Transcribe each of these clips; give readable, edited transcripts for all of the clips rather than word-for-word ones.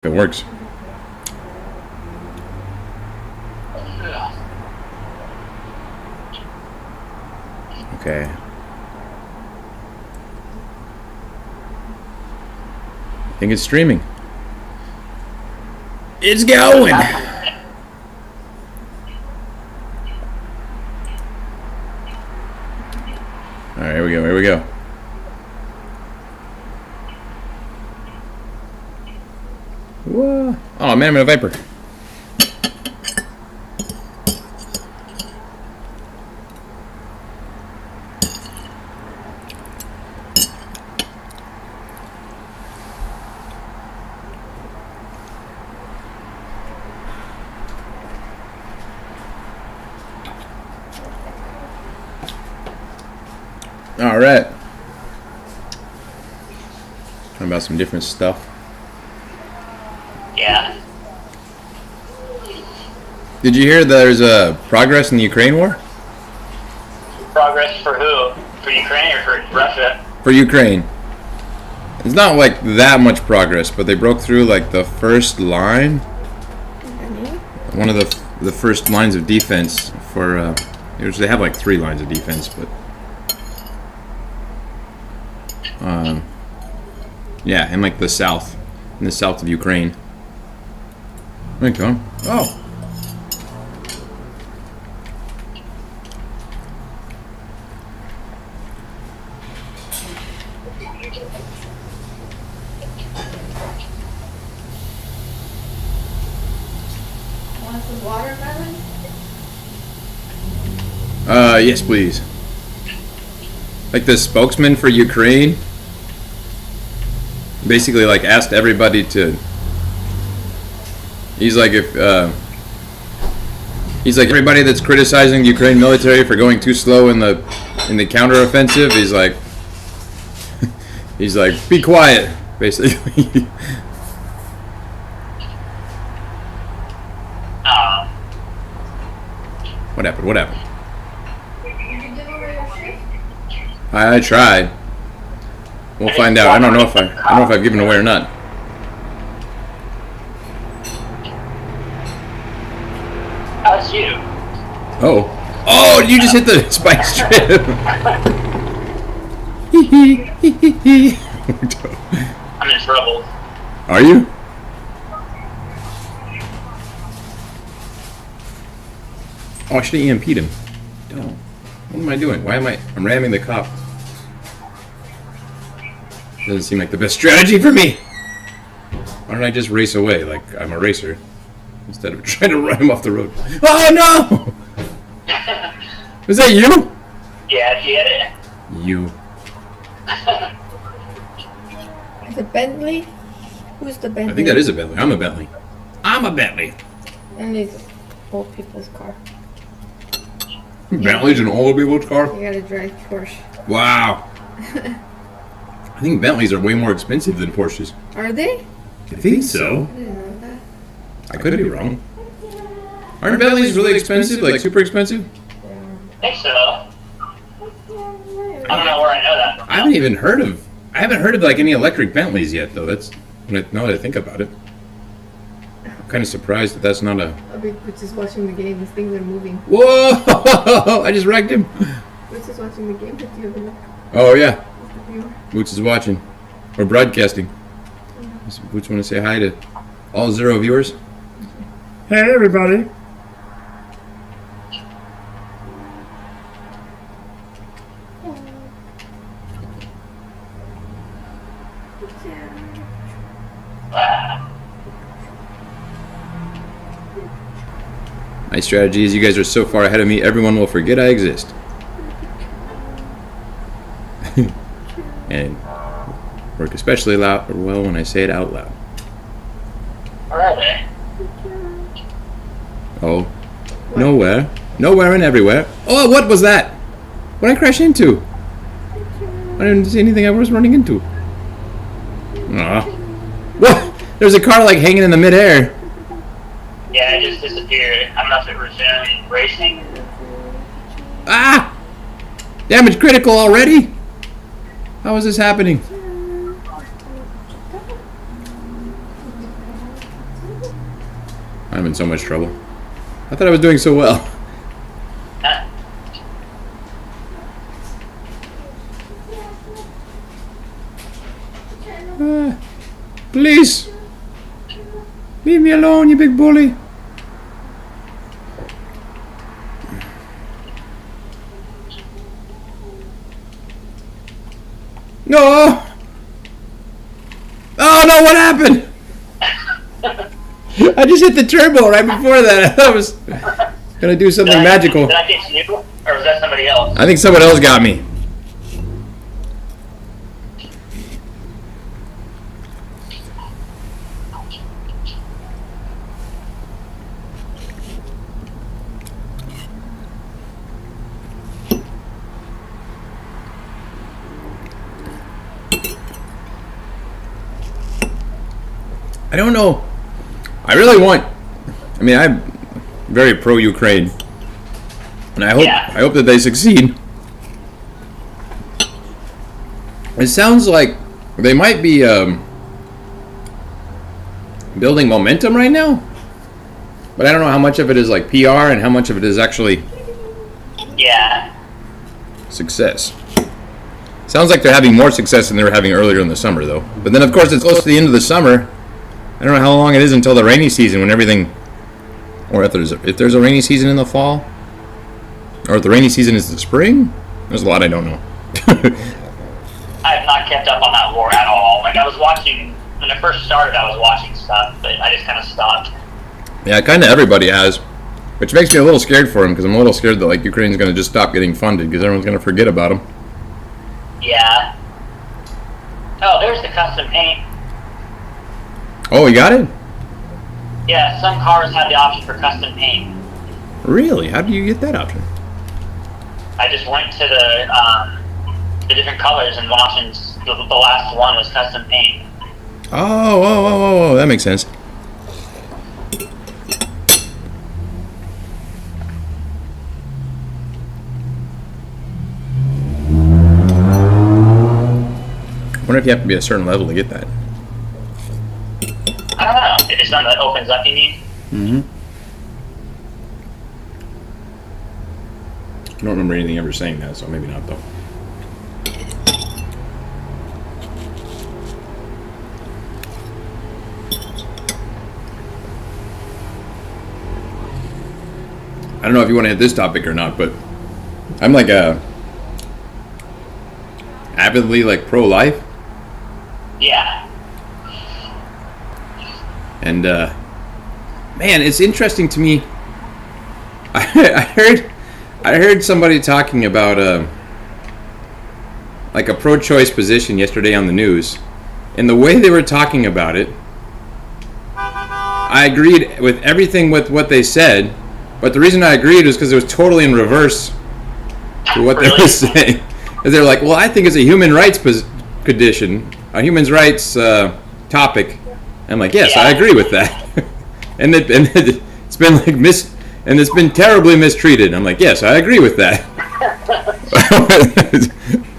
It works. Okay. I think it's streaming. It's going! Alright, here we go, here we go. Whoa. Oh man, I'm in a Viper. Alright. Talking about some different stuff. Yeah. Did you hear there's a progress in the Ukraine war? Progress for who? For Ukraine or for Russia? For Ukraine. It's not like that much progress, but they broke through like the first line. One of the first lines of defense for they have like 3 lines of defense, but yeah, in like the south of Ukraine. There you go. Oh. Want some watermelon? Yes, please. Like the spokesman for Ukraine basically like asked everybody to. He's like everybody that's criticizing the Ukraine military for going too slow in the counteroffensive. He's like be quiet, basically. What happened? What happened? Did you give away your shift? I tried. We'll find out. I don't know if I've given away or not. That's you. Oh. Oh, you just hit the spike strip. I'm in trouble. Are you? Oh, I should have EMP'd him. Don't. What am I doing? I'm ramming the cop. Doesn't seem like the best strategy for me. Why don't I just race away like I'm a racer instead of trying to run him off the road? Oh no! Was that you? Yeah, you get it? You. Is it Bentley? Who's the Bentley? I think that is a Bentley. I'm a Bentley. I'm a Bentley. Bentley's old people's car. Bentley's an old people's car? You gotta drive Porsche. Wow. I think Bentleys are way more expensive than Porsches. Are they? I think so. I didn't know that. I could be wrong. Aren't Bentleys really expensive? Like super expensive? I think so. I don't know where I know that from. I haven't heard of like any electric Bentleys yet though. That's now that I think about it. I'm kind of surprised that that's not a. We're just watching the game. These things are moving. Whoa! I just wrecked him. We're just watching the game. But you have a look. Oh yeah. Who's the viewer? Boots is watching. Or broadcasting. Does Boots want to say hi to all 0 viewers? Hey everybody. My strategy is you guys are so far ahead of me, everyone will forget I exist. And work especially well when I say it out loud. Where are they? Oh. Nowhere. Nowhere and everywhere. Oh, what was that? What did I crash into? I didn't see anything I was running into. Aw. What? There's a car like hanging in the midair. Yeah, it just disappeared. I don't know if it resumed racing. Ah! Damage critical already? How is this happening? I'm in so much trouble. I thought I was doing so well. Please. Leave me alone, you big bully. No! Oh no, what happened? I just hit the turbo right before that. I thought I was gonna do something magical. Did I get you, or was that somebody else? I think someone else got me. I don't know. I really want. I mean, I'm very pro-Ukraine, and I hope that they succeed. It sounds like they might be building momentum right now, but I don't know how much of it is like PR and how much of it is actually success. Sounds like they're having more success than they were having earlier in the summer, though. But then, of course, it's close to the end of the summer. I don't know how long it is until the rainy season, when everything, or if there's a rainy season in the fall, or if the rainy season is the spring. There's a lot I don't know. I have not kept up on that war at all. Like, I was watching, when it first started, I was watching stuff, but I just kind of stopped. Yeah, kind of everybody has, which makes me a little scared for them, because I'm a little scared that like Ukraine's going to just stop getting funded, because everyone's going to forget about them. Yeah. Oh, there's the custom paint. Oh, you got it? Yeah, some cars have the option for custom paint. Really? How do you get that option? I just went to the different colors, and options. The last one was custom paint. Oh, that makes sense. I wonder if you have to be a certain level to get that. I don't know. If it's something that opens up, you mean? Mm-hmm. I don't remember anything ever saying that, so maybe not, though. I don't know if you want to hit this topic or not, but I'm like avidly like pro-life. Yeah. And man, it's interesting to me. I heard somebody talking about like a pro-choice position yesterday on the news, and the way they were talking about it, I agreed with everything with what they said. But the reason I agreed was because it was totally in reverse to what they were saying. They're like, well, I think it's a human rights condition, a human rights topic. I'm like, yes, I agree with that. and it's been like and it's been terribly mistreated. I'm like, yes, I agree with that.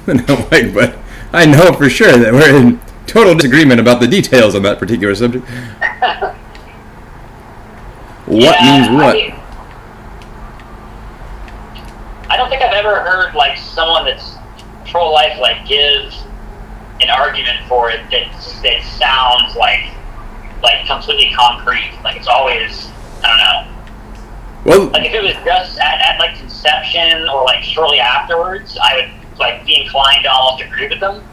And I'm like, but I know for sure that we're in total disagreement about the details on that particular subject. What means what? I don't think I've ever heard like someone that's pro-life like give an argument for it that sounds like completely concrete. Like it's always, I don't know. Well, like if it was just at like conception or like shortly afterwards, I would like be inclined to almost agree with them.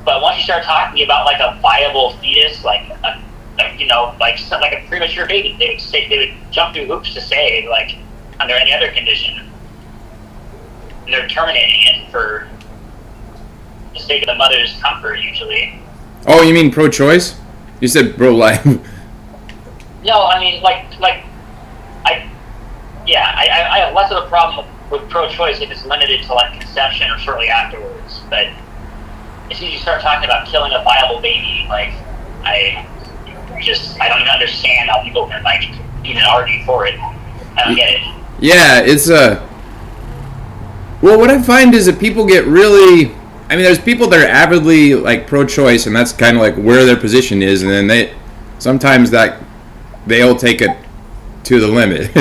But once you start talking about like a viable fetus, like a premature baby, they would jump through hoops to say like under any other condition. And they're terminating it for the sake of the mother's comfort, usually. Oh, you mean pro-choice? You said pro-life. No, I mean I have less of a problem with pro-choice if it's limited to like conception or shortly afterwards. But as soon as you start talking about killing a viable baby, like I don't even understand how people can like even argue for it. I don't get it. Yeah, it's well, what I find is that people get really. I mean, there's people that are avidly like pro-choice, and that's kind of like where their position is, and then sometimes that they'll take it to the limit,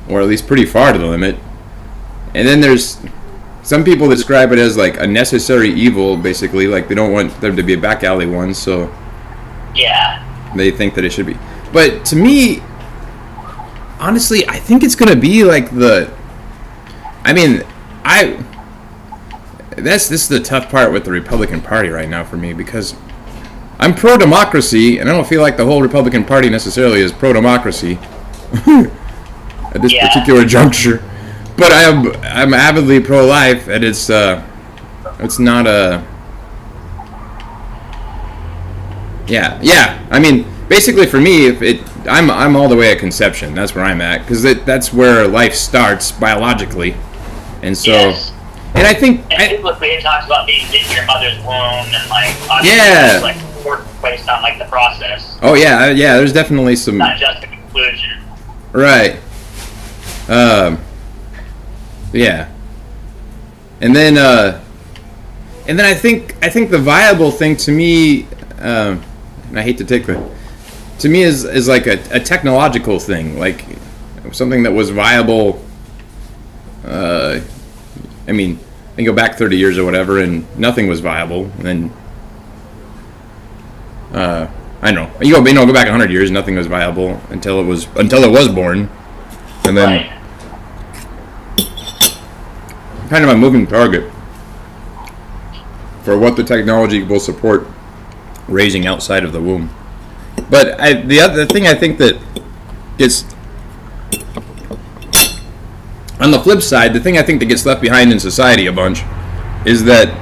or at least pretty far to the limit. And then there's some people describe it as like a necessary evil, basically, like they don't want there to be a back alley one, so Yeah. they think that it should be. But to me, honestly, I think it's gonna be like this is the tough part with the Republican Party right now for me, because I'm pro-democracy, and I don't feel like the whole Republican Party necessarily is pro-democracy at this particular juncture. But I'm avidly pro-life, and it's not a I mean, basically for me, I'm all the way at conception. That's where I'm at, because that's where life starts biologically, and so. Yes. And I think it talks about being in your mother's womb and like like work based on like the process. Oh yeah. There's definitely some. Not just a conclusion. Right. Yeah. And then I think the viable thing to me, and I hate to take to me is like a technological thing, like something that was viable. I mean, I go back 30 years or whatever, and nothing was viable. And then, I don't know. Go back 100 years, nothing was viable until it was born, and then kind of a moving target for what the technology will support raising outside of the womb. But the other thing I think that gets on the flip side, the thing I think that gets left behind in society a bunch is that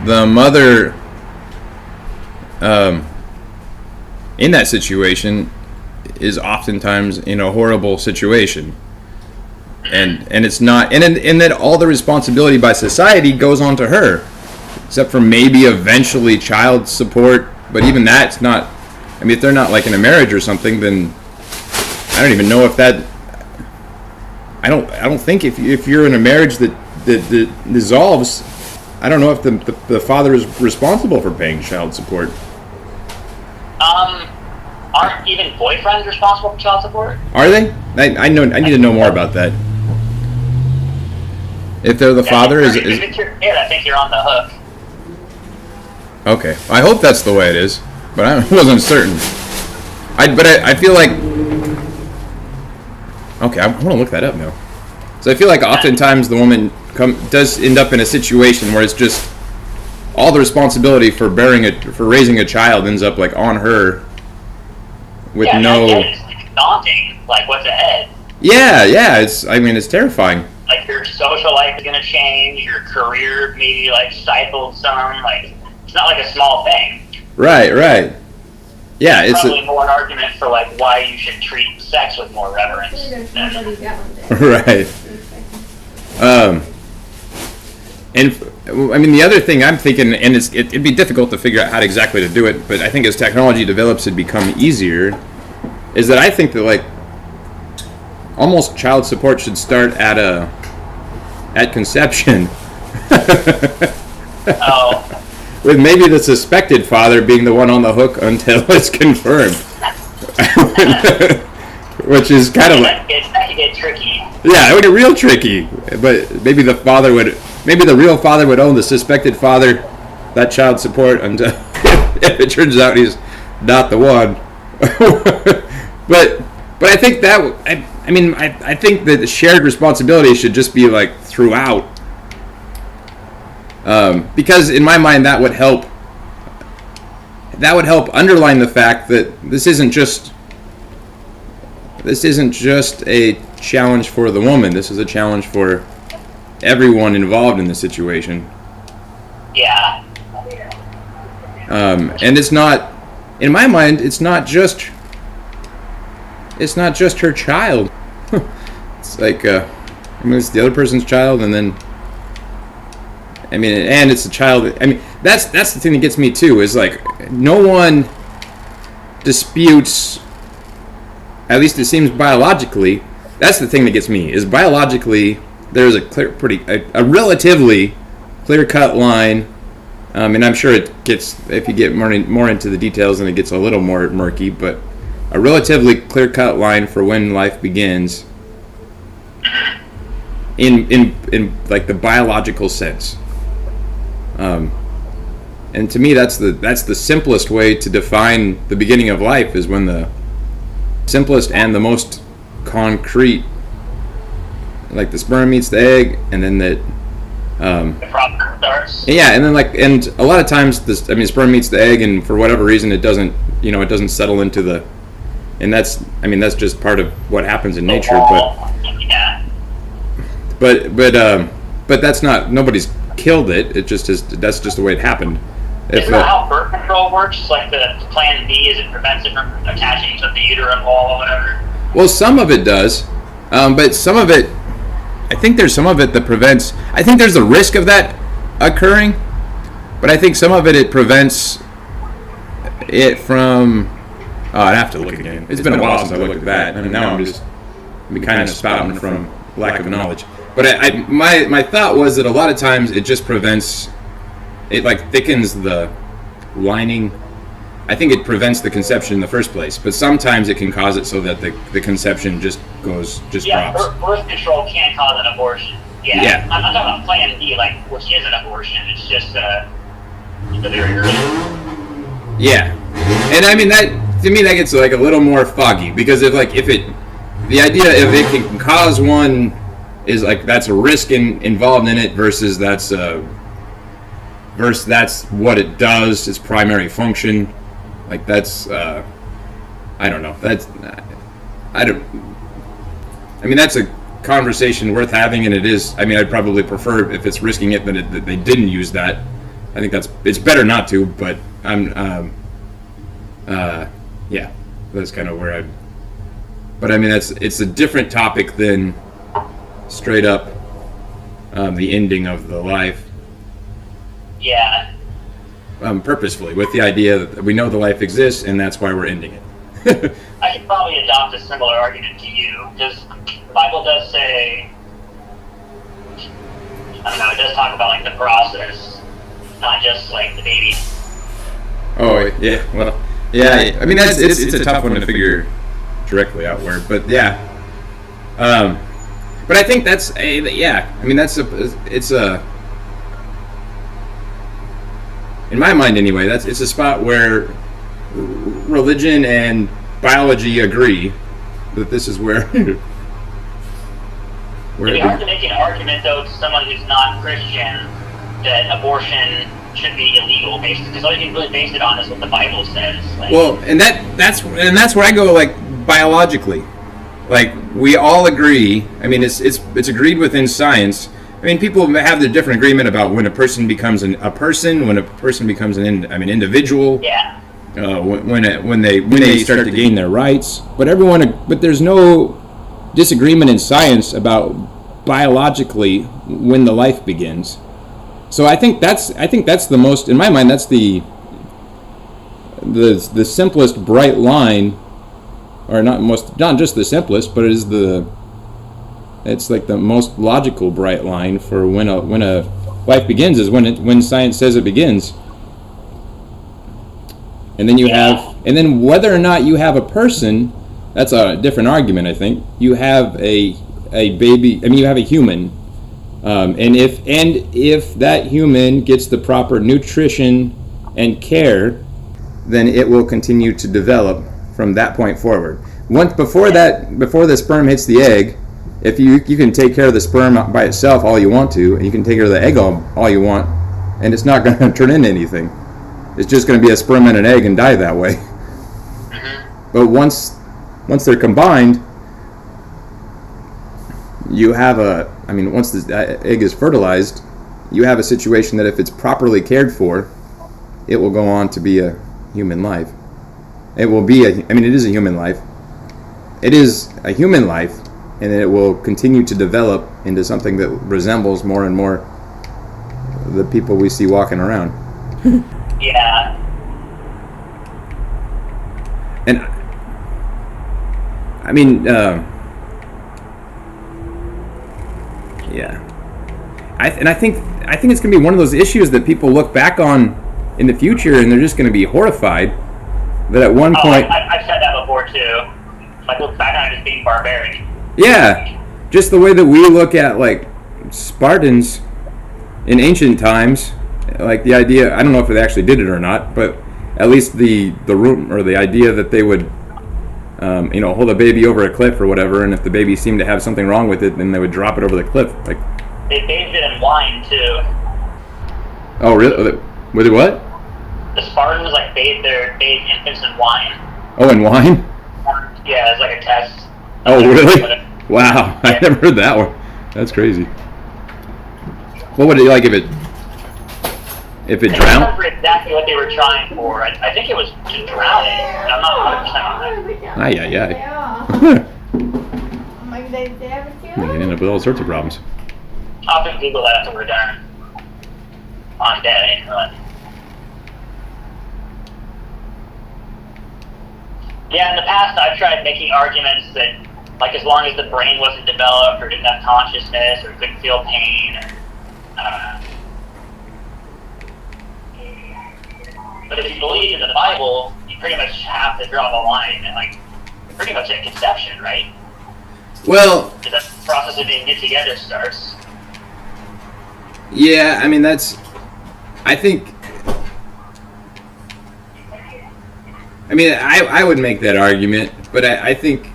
the mother in that situation is oftentimes in a horrible situation. And it's not, and that all the responsibility by society goes on to her, except for maybe eventually child support. But even that's not, I mean, if they're not like in a marriage or something, then I don't even know if that, I don't think if you're in a marriage that dissolves, I don't know if the father is responsible for paying child support. Aren't even boyfriends responsible for child support? Are they? I need to know more about that. If they're the father, if it's your kid, I think you're on the hook. Okay, I hope that's the way it is, but I wasn't certain. I feel like. Okay, I want to look that up now. So I feel like oftentimes the woman does end up in a situation where it's just all the responsibility for raising a child ends up like on her, with no. It's daunting. Like what's ahead? Yeah. It's terrifying. Like your social life is gonna change. Your career maybe like stifled some. Like it's not like a small thing. Right. Yeah, it's probably more an argument for like why you should treat sex with more reverence. Right. And I mean the other thing I'm thinking, and it'd be difficult to figure out how exactly to do it, but I think as technology develops, it'd become easier. Is that I think that like almost child support should start at conception. Oh. With maybe the suspected father being the one on the hook until it's confirmed. Which is kind of like... That could get tricky. Yeah, it would get real tricky. But maybe the real father would own the suspected father, that child support, until if it turns out he's not the one. But I think that... I think that the shared responsibility should just be like throughout. Because in my mind that would help underline the fact that this isn't just a challenge for the woman. This is a challenge for everyone involved in the situation. Yeah. And it's not, in my mind, it's not just her child. It's like it's the other person's child, and then and it's a child. That's the thing that gets me too. Is like no one disputes. At least it seems biologically. That's the thing that gets me. Is biologically there's a relatively clear-cut line, and I'm sure it gets, if you get more into the details, then it gets a little more murky. But a relatively clear-cut line for when life begins in like the biological sense. And to me, that's the simplest way to define the beginning of life, is when the simplest and the most concrete, like the sperm meets the egg, and then that The process starts. yeah, and then and a lot of times sperm meets the egg, and for whatever reason it doesn't settle into the, and that's just part of what happens in nature. Yeah. But that's not, nobody's killed it. It just is. That's just the way it happened. Isn't that how birth control works? Like the plan B is it prevents it from attaching to the uterine wall or whatever? Well, some of it does, but some of it, I think there's some of it that prevents. I think there's a risk of that occurring, but I think some of it prevents it from. Oh, I'd have to look again. It's been a while since I looked at that, and now I'm kind of spouting from lack of knowledge. But my thought was that a lot of times it just prevents. It thickens the lining. I think it prevents the conception in the first place, but sometimes it can cause it so that the conception just drops. Birth control can cause an abortion. Yeah. I'm not talking about plan B, which is an abortion. It's just the very early. Yeah, and that to me that gets a little more foggy, because the idea if it can cause one is that's a risk involved in it versus that's what it does, its primary function. That's I don't know. That's a conversation worth having, and it is. I'd probably prefer if it's risking it that they didn't use that. I think it's better not to, but yeah, that's kind of where but it's a different topic than straight up the ending of the life. Yeah. Purposefully, with the idea that we know the life exists, and that's why we're ending it. I could probably adopt a similar argument to you, because the Bible does say, I don't know, it does talk about the process, not just the baby. Oh yeah, well, yeah. It's a tough one to figure directly out where, but yeah. But I think that's it's a. In my mind, anyway, it's a spot where religion and biology agree that this is where. It'd be hard to make an argument, though, to someone who's not Christian that abortion should be illegal, basically, because all you can really base it on is what the Bible says. Well, and that's where I go, biologically, we all agree. It's agreed within science. People have the different agreement about when a person becomes a person, when a person becomes an individual. Yeah. When they start to gain their rights, but there's no disagreement in science about biologically when the life begins. So I think that's the most, in my mind, that's the simplest bright line, or not just the simplest, but it's the most logical bright line for when a life begins, is when science says it begins. And then and then whether or not you have a person, that's a different argument. I think you have a baby. You have a human, and if that human gets the proper nutrition and care, then it will continue to develop from that point forward. Before the sperm hits the egg, if you can take care of the sperm by itself all you want to, and you can take care of the egg all you want, and it's not going to turn into anything. It's just going to be a sperm and an egg and die that way. Mm-hmm. But once they're combined, you have once the egg is fertilized, you have a situation that if it's properly cared for, it will go on to be a human life. It will be it is a human life. It is a human life, and it will continue to develop into something that resembles more and more the people we see walking around. Yeah. And yeah. I think it's going to be one of those issues that people look back on in the future, and they're just going to be horrified that at one point. I've said that before too. Like look back on it as being barbaric. Yeah, just the way that we look at like Spartans in ancient times, like the idea. I don't know if they actually did it or not, but at least the room or the idea that they would, hold a baby over a cliff or whatever, and if the baby seemed to have something wrong with it, then they would drop it over the cliff. Like they bathed it in wine too. Oh, really? With it what? The Spartans like bathed infants in wine. Oh, in wine? Yeah, it's like a test. Oh, really? Wow, I never heard that one. That's crazy. What would it like if it I don't drowned? remember exactly what they were trying for. I think it was to drown it. I'm not 100% on that. Aye. You can end up with all sorts of problems. I'll have to Google that after we're done. On day. Yeah, in the past I've tried making arguments that, like, as long as the brain wasn't developed or didn't have consciousness or couldn't feel pain, or, I don't know. But if you believe in the Bible, you pretty much have to draw the line at, like, pretty much at conception, right? Well, Because that's the process of being knit together starts. yeah, I mean I think. I mean, I would make that argument, but I think.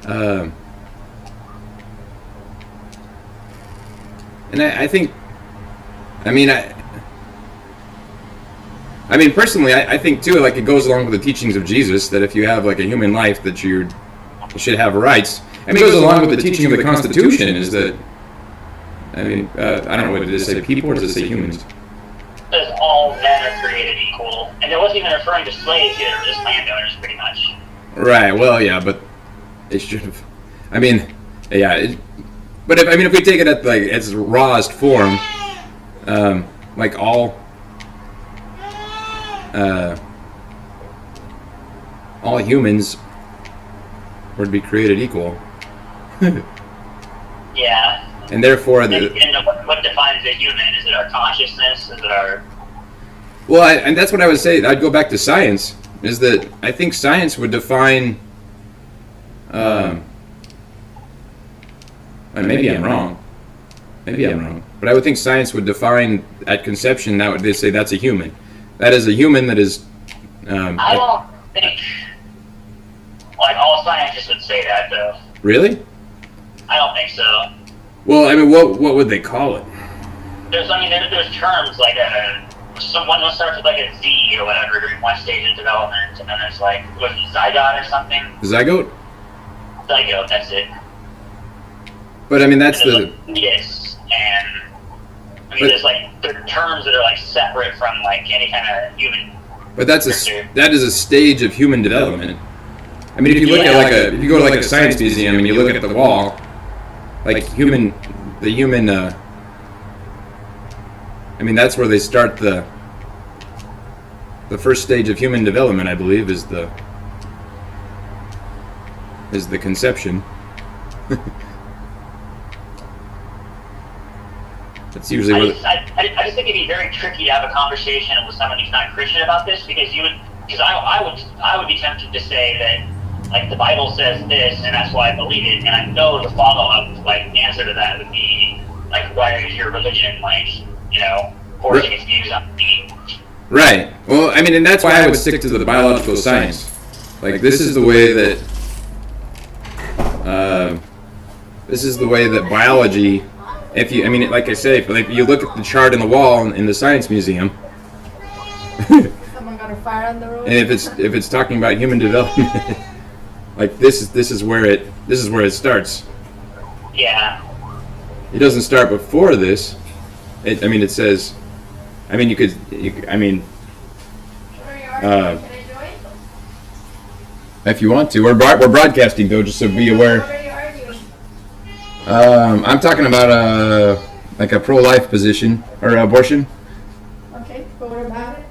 And I think. I mean, personally, I think too, like it goes along with the teachings of Jesus that if you have like a human life, that you should have rights. I mean, it goes along with the teaching of the Constitution. Is that? I mean, I don't know what does it say, people or does it say humans? Says all men are created equal, and it wasn't even referring to slaves either, just landowners, pretty much. Right. Well, yeah, but it should have. I mean, yeah. But if we take it at like its rawest form, like all humans would be created equal. Yeah. And therefore, And what defines a human? Is it our consciousness? Is it our... Well, and that's what I would say. I'd go back to science. Is that I think science would define. And maybe I'm wrong. But I would think science would define at conception that they say that's a human. That is a human that is. I don't think like all scientists would say that though. Really? I don't think so. Well, I mean, what would they call it? There's terms like someone who starts with like a Z or whatever during one stage of development, and then there's like what is it, zygote or something. Zygote. Zygote, that's it. But I mean, that's the. Yes, and I mean, there's like there are terms that are like separate from like any kind of human. But that is a stage of human development. I mean, if you look at if you go to like a science museum and you look at the wall, like the human. I mean, that's where they start the first stage of human development. I believe is the conception. That's usually I just think it'd be very tricky to have a conversation with someone who's not Christian about this because I would be tempted to say that like the Bible says this and that's why I believe it, and I know the follow-up like answer to that would be like, why is your religion forcing its views on me? Right. Well, I mean, and that's why I would stick to the biological science. Like this is the way that biology. Like I say, if you look at the chart in the wall in the science museum. Someone got a fire on the road. And if it's talking about human development, like this is where it starts. Yeah. It doesn't start before this. It says. Can I join? If you want to, we're broadcasting though, just so be aware. I'm talking about like a pro-life position or abortion. Okay, but what about it?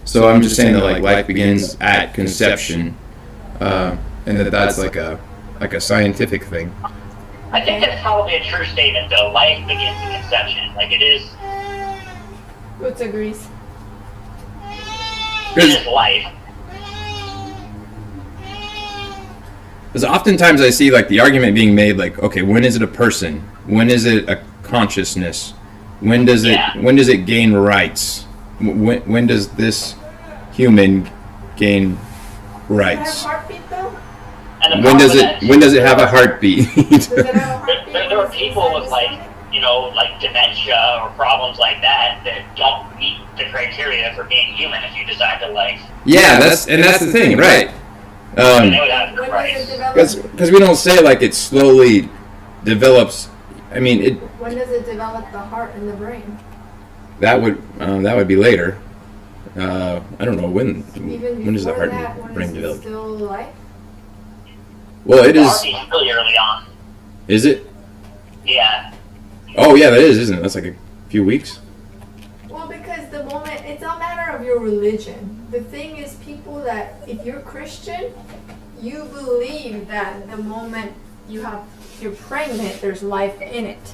So I'm just saying that like life begins at conception, and that's like a scientific thing. I think that's probably a true statement though. Life begins at conception. Like it is. Boots agrees. It is life. Because oftentimes I see like the argument being made, like, okay, when is it a person? When is it a consciousness? When does it gain rights? When does this human gain rights? Heartbeat though? And the When problem does it have a heartbeat? Does it have a heartbeat? there are people with like dementia or problems like that don't meet the criteria for being human if you decide to like. Yeah, that's the thing, right? They would have their rights. Because we don't say like it slowly develops. I mean, When does it develop the heart and the brain? that would be later. I don't know when. Even When does the before heart that, and when brain is it develop? still life? Well, it is. Heartbeat's really early on. Is it? Yeah. Oh yeah, that is, isn't it? That's like a few weeks. Well, because the moment, it's a matter of your religion. The thing is, people that, if you're Christian, you believe that the moment you're pregnant, there's life in it.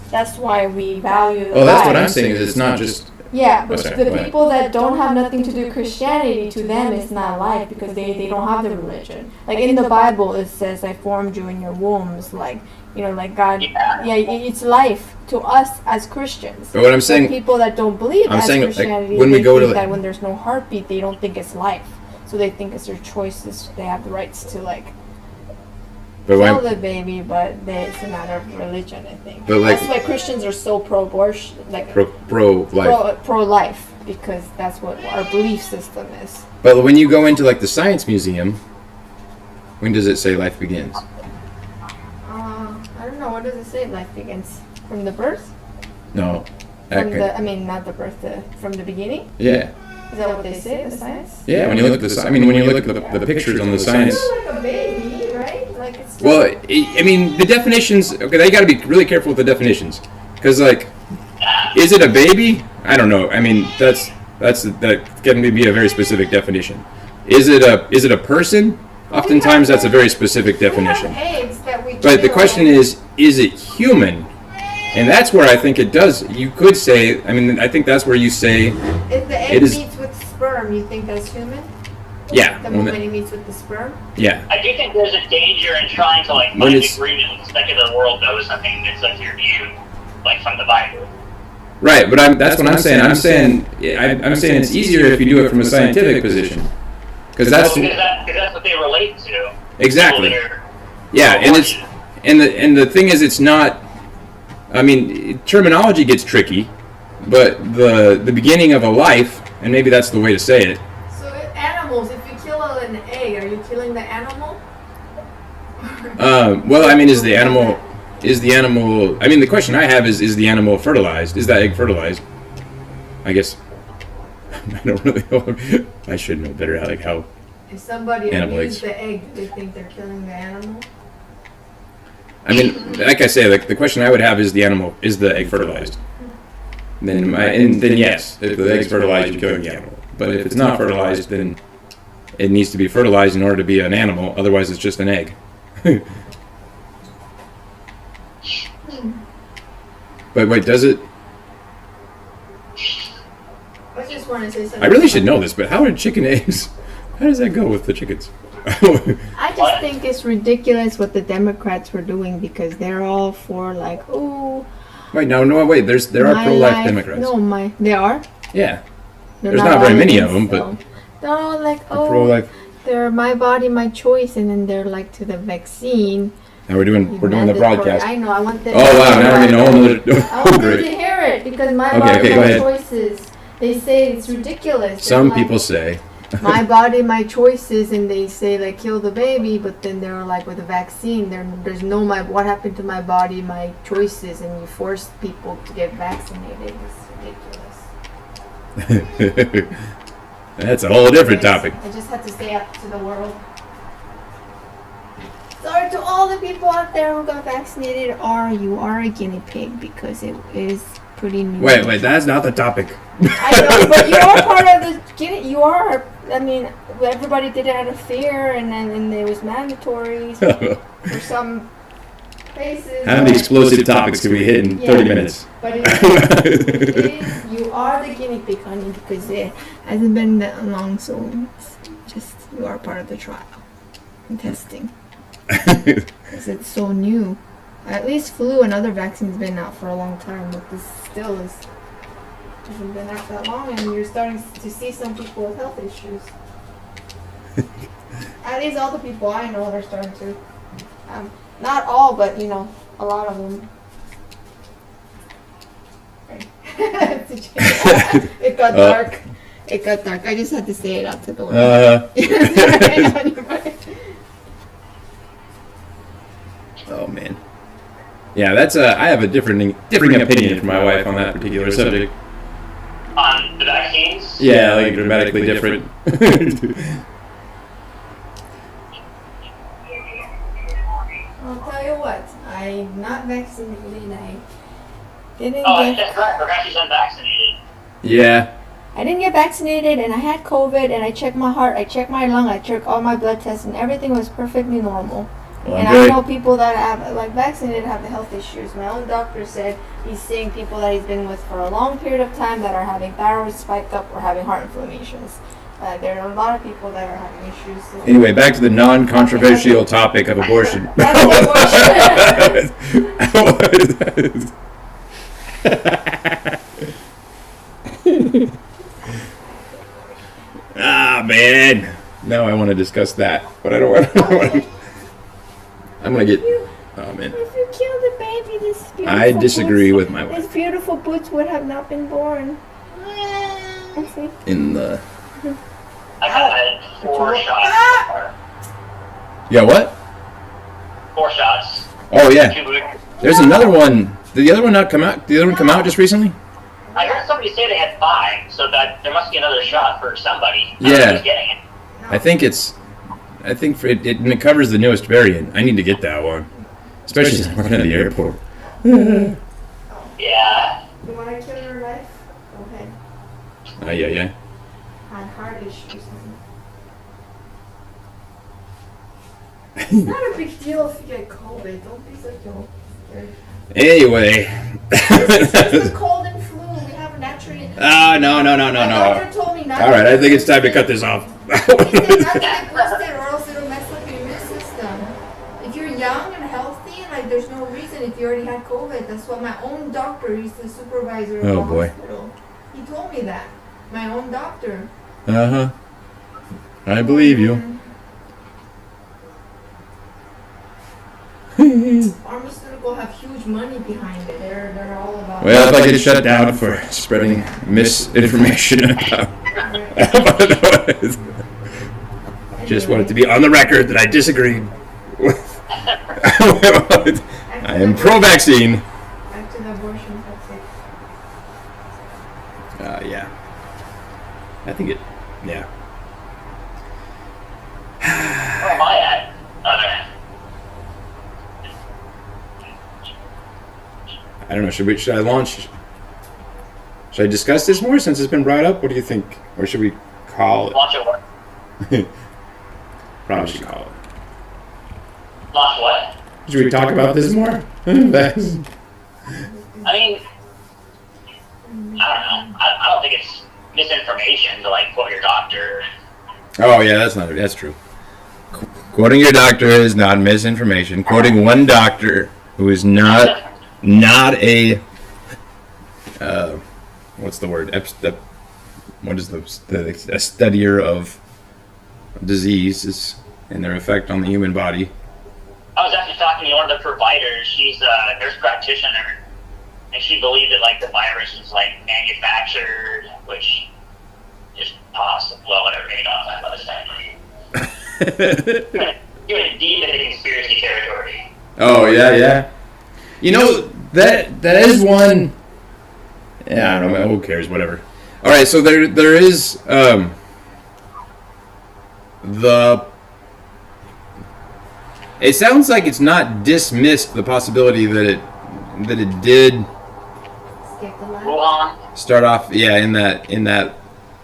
That's why we value the Well, that's what life. I'm saying. Is it's not just. Yeah, but sorry, the go ahead. people that don't have nothing to do with Christianity, to them it's not life because they don't have the religion. Like in the Bible it says, I formed you in your wombs, like, like God, it's life to us as Christians. But what I'm saying, people that don't believe I'm as saying, like, Christianity, when we they go think to, that when there's no heartbeat, they don't think it's life. So they think it's their choices, they have the rights to like but kill why, the baby, but it's a matter of religion, I think. But, like- that's why Christians are so pro-abortion, like pro life. pro-life, because that's what our belief system is. But when you go into like the science museum, when does it say life begins? I don't know, what does it say? Life begins from the birth? No. From not the birth, from the beginning? Yeah. Is that what they say, the science? Yeah. When you look at when you look at the pictures on the science. It's like a baby, right? Like it's Well, I mean the definitions. Okay, they got to be really careful with the definitions, because like, is it a baby? I don't know. I mean that can be a very specific definition. Is it a person? Oftentimes that's a very specific definition. We have eggs that we But the kill. question is it human? And that's where I think it does. You could say. I mean, I think that's where you say. If the egg it is- meets with sperm, you think that's human? Yeah. The moment it meets with the sperm? Yeah. I do think there's a danger in trying to like When find it's- agreement with the secular world though, something that's like your view, like from the Bible. Right, but that's what I'm saying. I'm saying it's easier if you do it from a scientific position, because that's Because that's what they relate to. exactly. People that are Yeah, and it's pro-abortion. and the thing is, it's not. I mean, terminology gets tricky, but the beginning of a life, and maybe that's the way to say it. So animals, if you kill an egg, are you killing the animal? Well, I mean, is the animal? I mean, the question I have is the animal fertilized? Is that egg fertilized? I guess. I don't really know. I should know better. Like how. If somebody Animal abused eggs. the egg, do they think they're killing the animal? I mean, like I say, like the question I would have is the egg fertilized? Then yes, if the egg's fertilized, you're killing the animal. But if it's not fertilized, then it needs to be fertilized in order to be an animal. Otherwise, it's just an egg. But wait, does it? I just want to say something. I really should know this, but how are chicken eggs? How does that go with the chickens? I just think it's ridiculous what the Democrats were doing because they're all for like, oh. Wait, no, wait. There are my pro-life life. Democrats. No, they are. Yeah, They're there's not very all many of against them, but they're all like, they're oh, pro-life. they're my body, my choice, and then they're like to the vaccine. Now we're doing the mandatory. broadcast. I know. I want them. Oh wow, now we're getting a whole nother. I want them to hear it because my Okay, body, okay, go my ahead. choices. They say it's ridiculous. Some They're like, people say. my body, my choices, and they say like kill the baby, but then they're like with the vaccine, there's no what happened to my body, my choices, and you force people to get vaccinated. It's ridiculous. That's a whole different topic. I just had to say up to the world. Sorry to all the people out there who got vaccinated, or you are a guinea pig because it is pretty new. Wait, that's not the topic. I know, but you are part of the guinea. You are. I mean, everybody did it out of fear, and then it was mandatory for some places. How many explosive topics can we hit in 30 minutes? But it is, you are the guinea pig, honey, because it hasn't been that long, so it's just you are part of the trial and testing. Because it's so new. At least flu and other vaccines been out for a long time, but this still hasn't been out that long, and you're starting to see some people with health issues. At least all the people I know are starting to. Not all, but a lot of them. It got dark. It got dark. I just had to say it out to the world. Oh man. Yeah, that's I have a differing opinion from my wife on that particular subject. On the vaccines? Yeah, like dramatically different. I'll tell you what, I'm not vaccinated. I didn't That's right. I forgot she's unvaccinated. Yeah. I didn't get vaccinated, and I had COVID, and I checked my heart, I checked my lung, I checked all my blood tests, and everything was perfectly normal. Well, and I know people that have vaccinated have the health issues. My own doctor said he's seeing people that he's been with for a long period of time that are having thyroid spiked up or having heart inflammations. There are a lot of people that are having issues. So. Anyway, back to the non-controversial topic of abortion. That's abortion. Ah, man. Now I want to discuss that, but I don't want to. I'm going to get... Oh, man. If you kill the baby, this beautiful I disagree with my wife. This beautiful boots would have not been born. See? In the... I had 4 shots so far. Yeah, what? 4 shots. Oh, yeah. 2 weeks. There's another one. Did the other one not come out? Did the other one come out just recently? I heard somebody say they had 5, so that there must be another shot for somebody. Yeah. Who's getting it. I think it covers the newest variant. I need to get that one. Especially since I'm working at the airport. Yeah. You want to kill your life? Go ahead. Yeah. Had heart issues. It's not a big deal if you get COVID. Don't be such a... Anyway. It's the cold and flu. We have naturally... No. My doctor told me not Alright, I think it's time to cut this off. He said not to get boosted or else it'll mess up your immune system. If you're young and healthy, and there's no reason if you already had COVID. That's what my own doctor, he's the supervisor of the hospital. He told me that. My own doctor. Uh-huh. I believe you. Pharmaceutical have huge money behind it. They're all about... Well, if I get shut down for spreading misinformation about it. Just wanted to be on the record that I disagreed with. I am pro-vaccine. Back to the abortion topic. Yeah. I think it... Yeah. Where am I at? I don't know. Should I launch? Should I discuss this more since it's been brought up? What do you think? Or should we call it? Launch of what? Probably should call it. Launch what? Should we talk about this more? I mean, I don't know. I don't think it's misinformation to quote your doctor. Oh yeah, that's true. Quoting your doctor is not misinformation. Quoting one doctor who is not a what's the word? What is a studier of diseases and their effect on the human body. I was actually talking to one of the providers. She's a nurse practitioner, and she believed that the virus was manufactured, which is possible. Well, whatever. You don't have to understand. You're deep into conspiracy territory. Oh yeah. You know that is one. Yeah, I don't know. Who cares? Whatever. All right, so there is It sounds like it's not dismissed the possibility that it did start off. Yeah, in that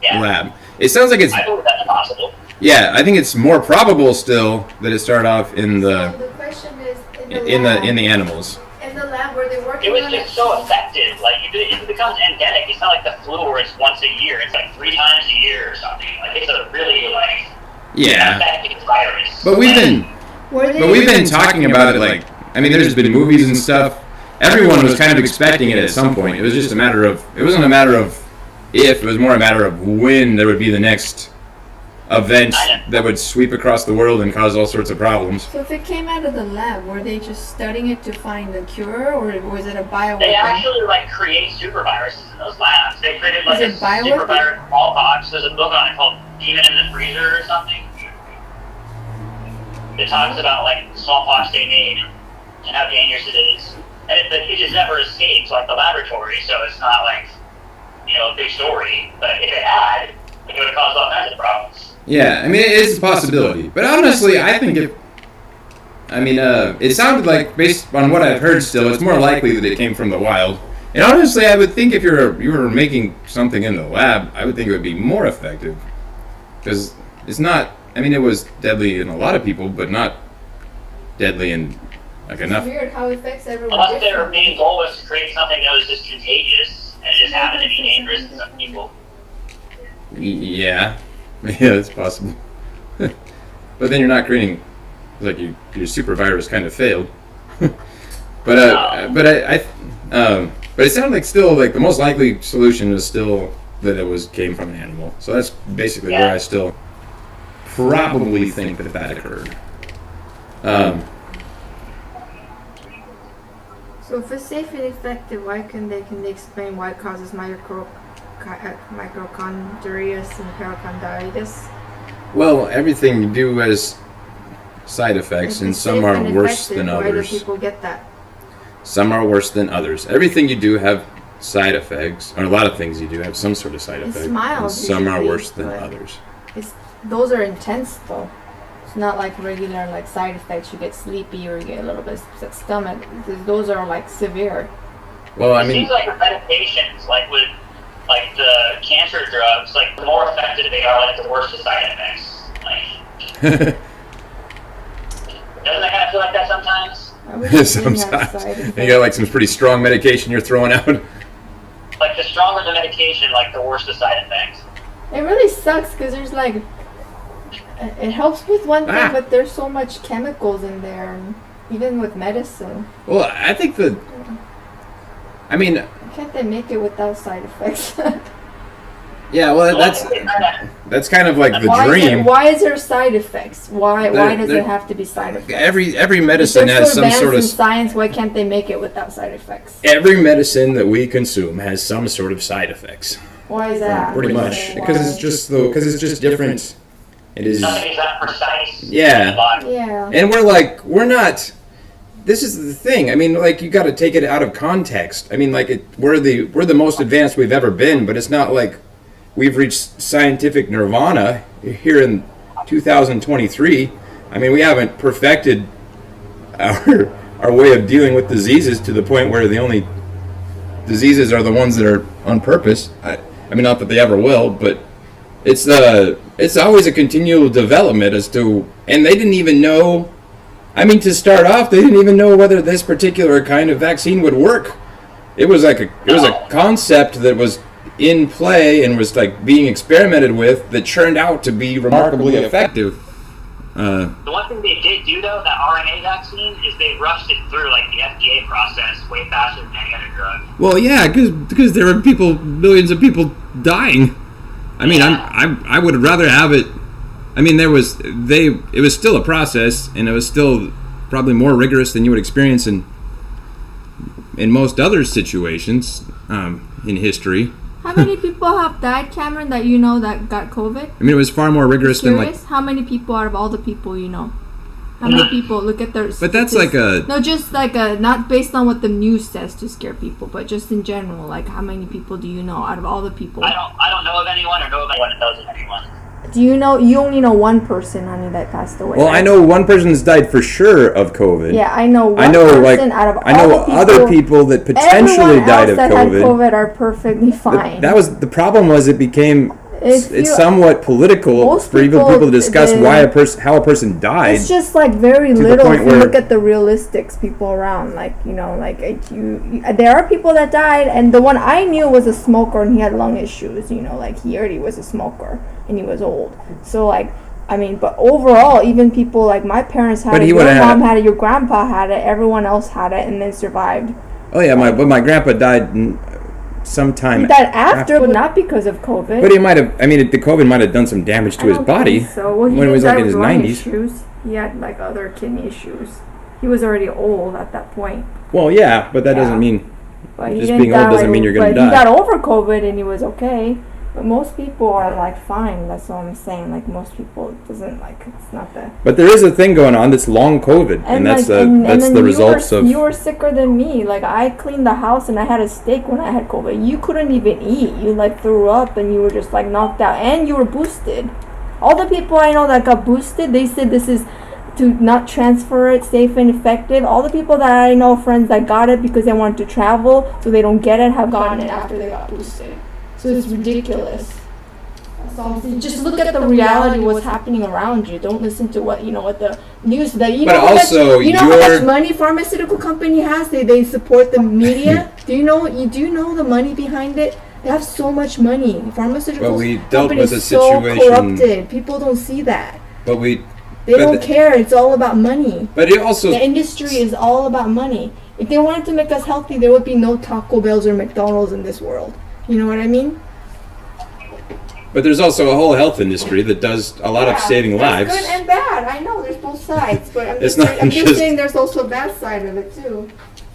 lab. It sounds like it's. I believe that's possible. Yeah, I think it's more probable still that it started off in the. So the question is in the animals. In the lab where they working It was on just so effective. If it becomes endemic, it's not like the flu where it's once a year. It's 3 times a year or something. It's a really Yeah. effective virus. But we've been But we've been talking about it, like, I mean, there's been movies and stuff. Everyone was kind of expecting it at some point. It was just a matter of, it wasn't a matter of if, it was more a matter of when there would be the next event that would sweep across the world and cause all sorts of problems. So if it came out of the lab, were they just studying it to find a cure, or was it a bioweapon? They actually like create super viruses in those labs. They created like a Is it bioweapon? super virus smallpox. There's a book on it called Demon in the Freezer or something. It talks about like the smallpox they made and how dangerous it is. And it just never escapes like the laboratory, so it's not like, a big story. But if it had, it would have caused all kinds of problems. Yeah, I mean, it's a possibility. But honestly, I think it sounded like, based on what I've heard still, it's more likely that it came from the wild. And honestly, I would think if you were making something in the lab, I would think it would be more effective. Because it's not, I mean, it was deadly in a lot of people, but not deadly in, like, enough. It's weird how it affects everyone. Unless their main goal was to create something that was just contagious, and it just happened to be dangerous to some people. Yeah. Yeah, it's possible. But then you're not creating, like, your super virus kind of failed. But it sounded like still, like, the most likely solution is still that it came from an animal. So that's basically where I still probably think that occurred. So if it's safe and effective, why can they explain why it causes mitochondritis and pericarditis? Well, everything you do has side effects, and some are worse than others. Why do people get that? Some are worse than others. Everything you do have side effects, or a lot of things you do have some sort of side effect. Mild, and some are usually, worse than others. Those are intense though. It's not like regular like side effects. You get sleepy or you get a little bit of stomach. Those are like severe. Well, I mean, it seems like medications, like with like the cancer drugs, like the more effective they are, like the worse the side effects. Like, doesn't that kind of feel like that sometimes? Sometimes. You got like some pretty strong medication you're throwing out. Like the stronger the medication, like the worse the side effects. It really sucks because there's like, it helps with one thing, but there's so much chemicals in there, and even with medicine. Well, I think can't they make it without side effects? Yeah, well, that's kind of like the dream. Why is there side effects? Why does it have to be side effects? Every medicine has some sort of science. Why can't they make it without side effects? Every medicine that we consume has some sort of side effects. Why is that? Pretty much because it's just different. It is. Nothing's that precise. Yeah. Yeah. And we're not. This is the thing. I mean, like, you got to take it out of context. I mean, like, we're the most advanced we've ever been, but it's not like we've reached scientific nirvana here in 2023. I mean, we haven't perfected our way of dealing with diseases to the point where the only diseases are the ones that are on purpose. I mean, not that they ever will, but it's always a continual development as to, and they didn't even know. I mean, to start off, they didn't even know whether this particular kind of vaccine would work. It was like a concept that was in play and was like being experimented with that turned out to be remarkably effective. The one thing they did do though, that RNA vaccine, is they rushed it through like the FDA process way faster than any other drug. Well, yeah, because there were millions of people dying. I mean, I would rather have it. I mean, it was still a process, and it was still probably more rigorous than you would experience in most other situations in history. How many people have died, Cameron, that you know that got COVID? I mean, it was far more rigorous than like. How many people out of all the people you know? How many people look at their? But that's like a. No, just like a, not based on what the news says to scare people, but just in general, like how many people do you know out of all the people? I don't know of anyone or know of anyone that knows of anyone. Do you know? You only know one person, honey, that passed away. Well, right? I know one person's died for sure of COVID. Yeah, I know. One I know, person out of all I know the people, other people that potentially died of COVID. Everyone else that had COVID are perfectly fine. That was the problem. Was it became. It's somewhat political for even people to discuss how a person died. It's just like very little if you look at the realistics people around. Like, you know, like there are people that died, and the one I knew was a smoker and he had lung issues. You know, like he already was a smoker and he was old. So like I mean, but overall, even people like my parents had But it, he your would've mom had had it, your grandpa had it, everyone else had it, and then survived. Oh yeah, my grandpa died sometime. He died after, but not because of COVID. But he might have. I mean, the COVID might have done some damage to his body. So well, when he was like in his lung 90s. issues. He had like other kidney issues. He was already old at that point. Well, yeah, but that doesn't mean But he just didn't being old die, doesn't mean you're gonna but die. he got over COVID and he was okay. But most people are like fine. That's what I'm saying. Like most people, it doesn't like it's not the. But there is a thing going on that's long COVID, and that's then the results of. You were sicker than me. Like I cleaned the house and I had a steak when I had COVID. You couldn't even eat. You like threw up and you were just like knocked out, and you were boosted. All the people I know that got boosted, they said this is to not transfer it, safe and effective. All the people that I know, friends that got it because they wanted to travel, so they don't get it, have gotten it after they got boosted. So it's ridiculous. Just look at the reality, what's happening around you. Don't listen to what the news that you But know. also, How much money pharmaceutical company has? They support the media. Do you know the money behind it? They have so much money. Pharmaceutical But we dealt with a so situation. corrupted. People don't see that. But we. They don't care. It's all about money. But it also. The industry is all about money. If they wanted to make us healthy, there would be no Taco Bells or McDonald's in this world. You know what I mean? But there's also a whole health industry that does a lot of saving lives. Good and bad. I know there's both sides, but I'm It's just, not I'm just just- saying there's also a bad side of it too.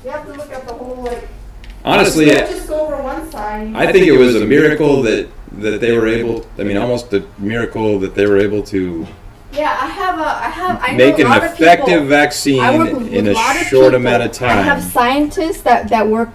You have to look at the whole like. Honestly, Don't just go over one side. I think it was a miracle that they were able. I mean, almost a miracle that they were able to Yeah, I make know a an lot of effective people. vaccine I work with in a a lot of short people. amount of I have time. scientists that work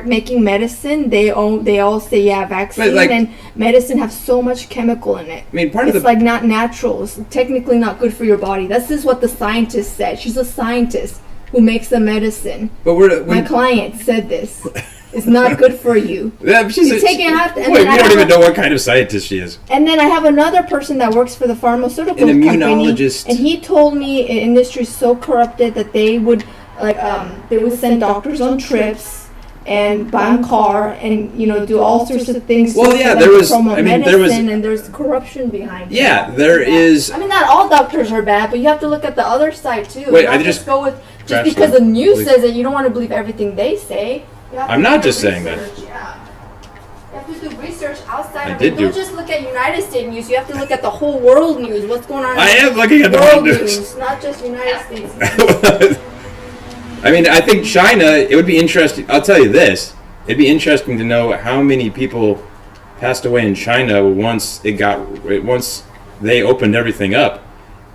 making medicine. They all say vaccine like- and medicine have so much chemical in it. I mean, part of It's the like not natural. It's technically not good for your body. This is what the scientist said. She's a scientist who makes the medicine. but My client said this. It's not good for you. Yeah, she's You're taking half. And Wait, then we I don't have even know what kind of scientist she is. And then I have another person that works for the pharmaceutical An company, immunologist. and he told me the industry is so corrupted that they would send doctors on trips and buy a car and do all sorts of things. Well, to yeah, like there was- promote I mean, medicine, there was- and there's corruption behind it. Yeah, there is. I mean, not all doctors are bad, but you have to look at the other side too. Wait, Not I just go with just crashed because the the news police. says it. You don't want to believe everything they say. You have to I'm do not your just saying that. research, yeah. You have to do research outside I of did it. Don't do- just look at United States news. You have to look at the whole world news. What's going on? I in am looking at the world world news. not just United States news. I mean, I think China. It would be interesting. I'll tell you this. It'd be interesting to know how many people passed away in China once they opened everything up,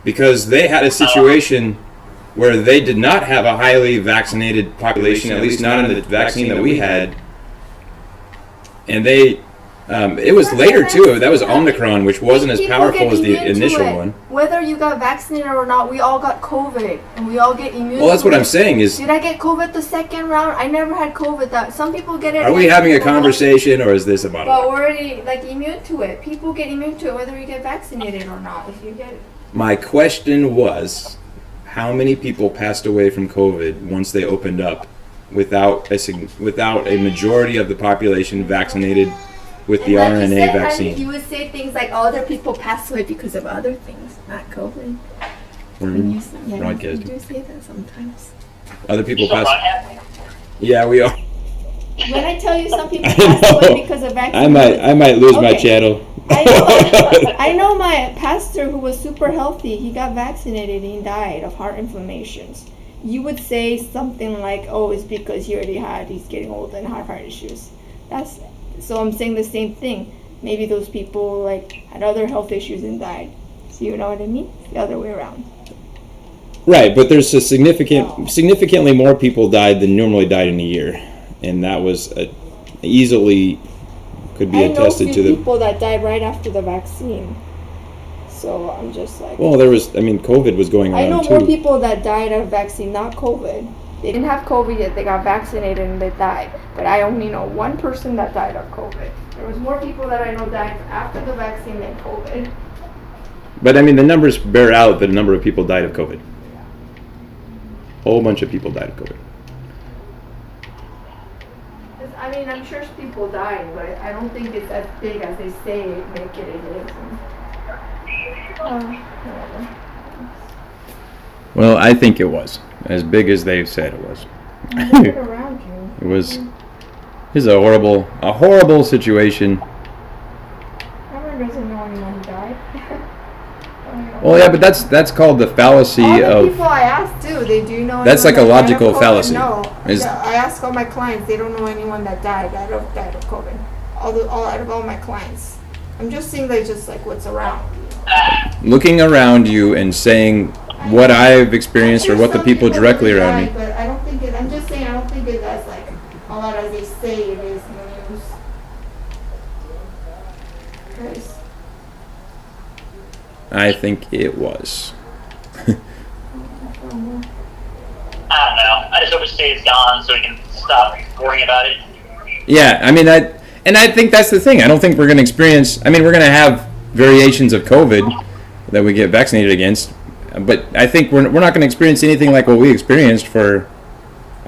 because they had a situation where they did not have a highly vaccinated population, at least not in the vaccine that we had. And it was later too. That was Omicron, which wasn't as People powerful get as the immune to initial it. one. Whether you got vaccinated or not, we all got COVID, and we all get immune. Well, that's to what it. I'm saying is, Did I get COVID the second round? I never had COVID. That some people get it. are we having a conversation or is this about But we're already like immune to it. People get immune to it whether you get vaccinated or not. If you get it. My question was, how many people passed away from COVID once they opened up without a majority of the population vaccinated with the And like you RNA said, vaccine? you would say things like other people passed away because of other things, not COVID. We're And you, you broadcasting. do say that sometimes. Other people So passed. broadcasting? Yeah, we are. When I tell you some people passed away because of vaccine, I might lose my Okay. channel. I know my pastor who was super healthy. He got vaccinated and he died of heart inflammations. You would say something like, "Oh, it's because he's getting old and had heart issues." So I'm saying the same thing. Maybe those people had other health issues and died. So you know what I mean? The other way around. Right, but there's a significantly more people died than normally died in a year, and that was easily could be I know attested to few the. people that died right after the vaccine. So I'm just like. Well, COVID was going I know around more too. people that died of vaccine, not COVID. They didn't have COVID yet. They got vaccinated and they died. But I only know one person that died of COVID. There was more people that I know died after the vaccine than COVID. But I mean, the numbers bear out that a number of people died of COVID. Whole bunch of people died of COVID. I mean, I'm sure people died, but I don't think it's as big as they say it is. Whatever. Well, I think it was as big as they said it was. Look it around you. It was. It's a horrible situation. Everyone doesn't know anyone who died. Well, yeah, but that's called the fallacy all the of. people I asked do. They do know. That's anyone like a that died of logical COVID? fallacy. No, Is- I ask all my clients. They don't know anyone that died out of COVID. All out of all my clients. I'm just seeing just like what's around. Looking around you and saying what I've experienced or There's what the some people directly really around died, me. But I don't think it. I'm just saying I don't think it's as like a lot as they say it is in the news. 'Cause I think it was. I don't know. I don't know. I just hope it stays gone so we can stop worrying about it. Yeah, I mean, I think that's the thing. I don't think we're going to experience. I mean, we're going to have variations of COVID that we get vaccinated against, but I think we're not going to experience anything like what we experienced for.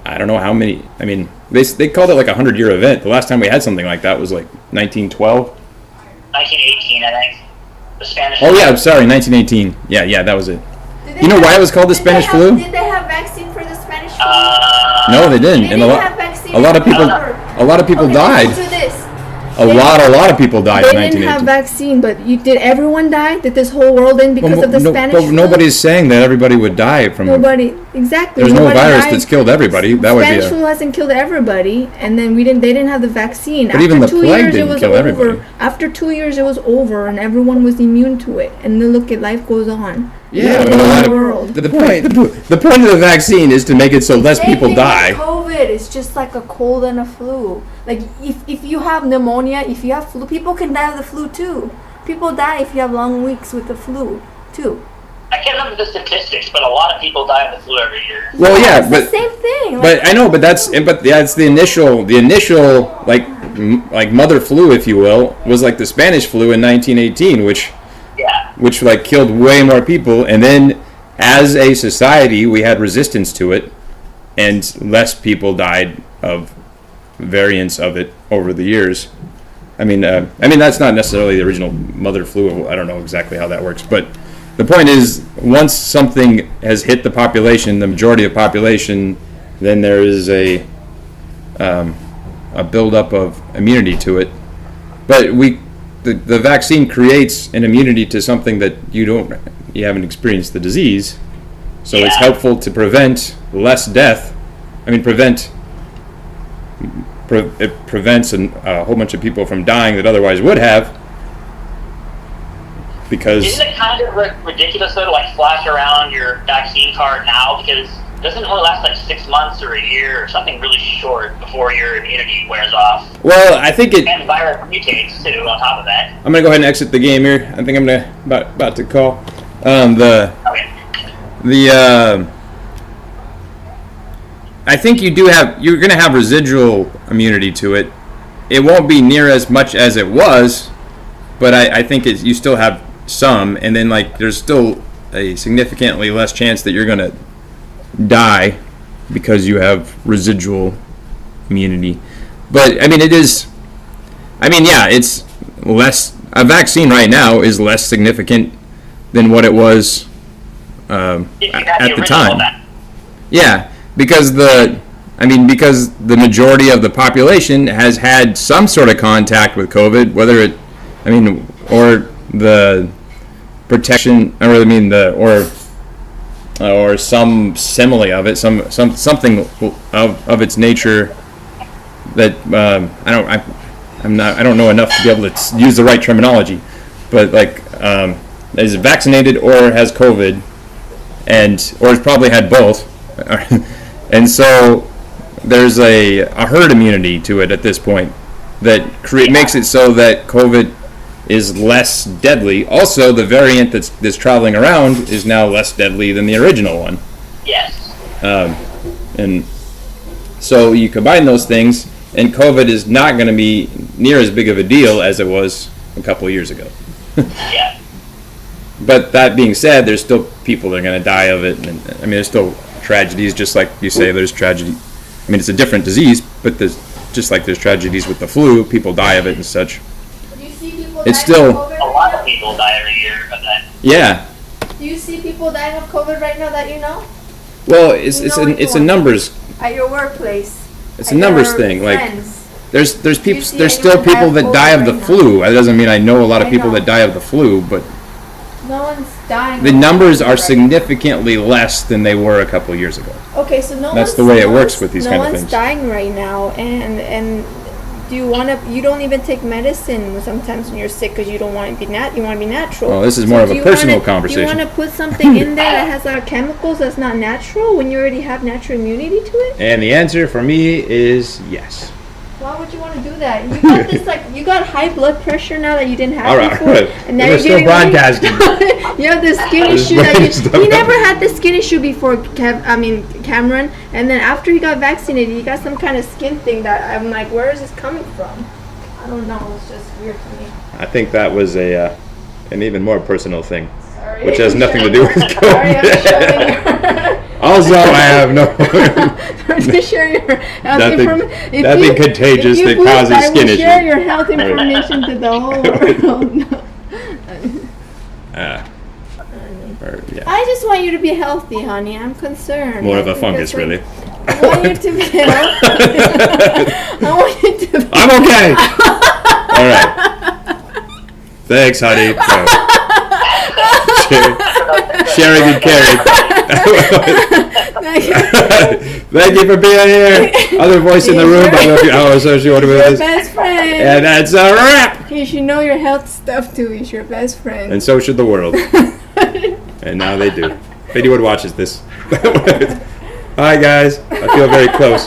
I don't know how many. I mean, they called it like a 100-year event. The last time we had something like that was like 1912. 1918, I think. The Spanish. Oh yeah, I'm sorry, 1918. Yeah, that was it. Did they You know have- why it was called the did they Spanish have- flu? Did they have vaccine for the Spanish flu? No, they didn't. They And didn't have vaccine a lot of for people, COVID. a lot of people Okay, died. let's do this. A lot of people died in They didn't have 1918. vaccine, but did everyone die? Did this whole world end because of the Spanish flu? Nobody's saying that everybody would die from. Nobody, exactly. There's no nobody virus died. that's killed everybody. That would be Spanish a. flu hasn't killed everybody, and then they didn't have the vaccine. But even the After 2 plague years, it didn't was kill over. everybody. After 2 years, it was over, and everyone was immune to it. And then look at life goes on. Yeah, Look but at a lot the of world. the point of the vaccine is to make it so less Same people thing die. with COVID, it's just like a cold and a flu. Like if you have pneumonia, if you have flu, people can die of the flu too. People die if you have long weeks with the flu too. I can't remember the statistics, but a lot of people die of the flu every year. Well, yeah, it's but the same thing. but I know, but that's the initial like mother flu, if you will, was like the Spanish flu in 1918, which like killed way more people, and then as a society we had resistance to it, and less people died of variants of it over the years. I mean that's not necessarily the original mother flu. I don't know exactly how that works, but the point is, once something has hit the population, the majority of population, then there is a buildup of immunity to it. But the vaccine creates an immunity to something that you haven't experienced the disease, so it's helpful to prevent less death. I mean, it prevents a whole bunch of people from dying that otherwise would have. Because isn't it kind of ridiculous though to like flash around your vaccine card now, because doesn't it only last like 6 months or a year or something really short before your immunity wears off? Well, I think it. And the virus mutates too. On top of that. I'm gonna go ahead and exit the game here. I think I'm about to call Okay. I think you're gonna have residual immunity to it. It won't be near as much as it was, but I think you still have some, and then like there's still a significantly less chance that you're gonna die because you have residual immunity. But I mean, it's less. A vaccine right now is less significant than what it was at the time. Yeah, because the majority of the population has had some sort of contact with COVID, or the protection, or some simile of it, something of its nature that I don't know enough to be able to use the right terminology, but like is vaccinated or has COVID, or has probably had both, and so there's a herd immunity to it at this point that makes it so that COVID is less deadly. Also, the variant that's traveling around is now less deadly than the original one. Yes. And so you combine those things, and COVID is not going to be near as big of a deal as it was a couple of years ago. Yeah. But that being said, there's still people that are going to die of it. And there's still tragedies, just like you say, there's tragedy. I mean, it's a different disease, but there's tragedies with the flu, people die of it and such. Do you see people It's die from still- COVID? A lot of people die every year of that. Yeah. Do you see people dying of COVID right now that you know? Well, it's You know it's a anyone? numbers. At your workplace? It's At a numbers your thing. Like friends? there's people. see There's still anyone die people of that die COVID of the right now? flu. That doesn't mean I know a lot of I people know. that die of the flu, but No one's dying. the of numbers COVID are right significantly less than they were a couple years ago. now. Okay, so no That's one's, the way it no works one's- with these no kind of one's things. dying right now, and do you want to? You don't even take medicine sometimes when you're sick because you don't want to be You want to be natural. Well, this is more of do a you personal wanna, conversation. Do you want to put something in there that has a lot of chemicals that's not natural when you already have natural immunity to it? And the answer for me is yes. Why would you want to do that? You got this you got high blood pressure now that you didn't have All right, before, right. and now We're you're still getting broadcasting. You have this skin This issue that brain's stuff you never happening. had the skin issue before. Cameron, and then after he got vaccinated, he got some kind of skin thing that I'm like, where is this coming from? I don't know. It's just weird to me. I think that was an even more personal thing, Sorry. which has nothing to do with Sorry, I'm showing COVID. Also, I have no. to share your health Nothing- information. nothing contagious that causes skin I will share issues. your health information to the whole world. Yeah. I just want you to be healthy, honey. I'm concerned. More I of a think fungus, that's really. I want you to be healthy. I want you to be I'm okay. All right. Thanks, honey. Sharing and caring. Thank you for being here. Other voice in the room. I don't know if you're associated with your this. best friend. And that's a wrap. You should know your health stuff too. He's your best friend. And so should the world. And now they do. If anyone watches this. Hi, guys. I feel very close.